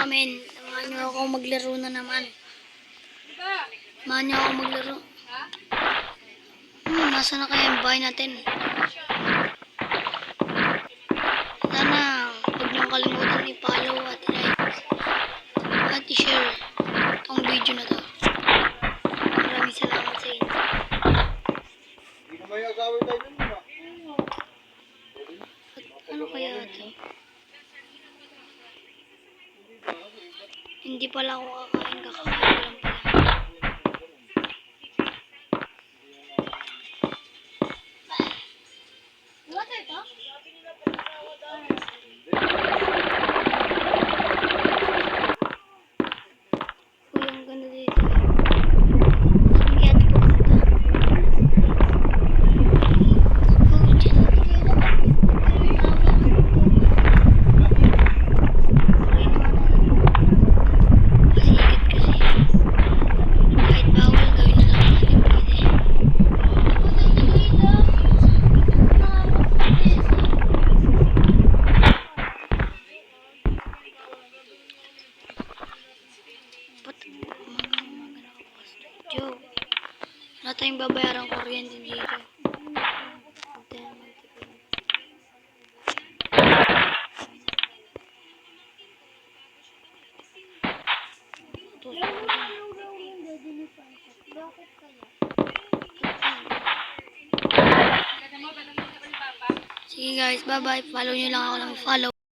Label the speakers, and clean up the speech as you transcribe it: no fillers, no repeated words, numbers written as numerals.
Speaker 1: namin. Samahan niyo ako maglaro na naman. Samahan niyo ako maglaro. Nasa na kaya yung bahay natin? Sana, huwag niyong kalimutan i-follow at i-like at i-share itong video na to. Maraming salamat sa inyo.
Speaker 2: Hindi naman yung agawin tayo nun ba?
Speaker 1: Ano kaya ito? Hindi pala ako kakain, kakain lang pala.
Speaker 3: What ito?
Speaker 1: Uy, ang ganda dito. Saan kaya ito pupunta? Oh, dyan. Okay naman paligid kasi. Kahit bawal, gawin na lang natin pwede. Joe, wala tayong babayarang kuryente dito.
Speaker 3: Bakit kaya?
Speaker 1: Sige guys, bye bye. Follow nyo lang ako ng follow.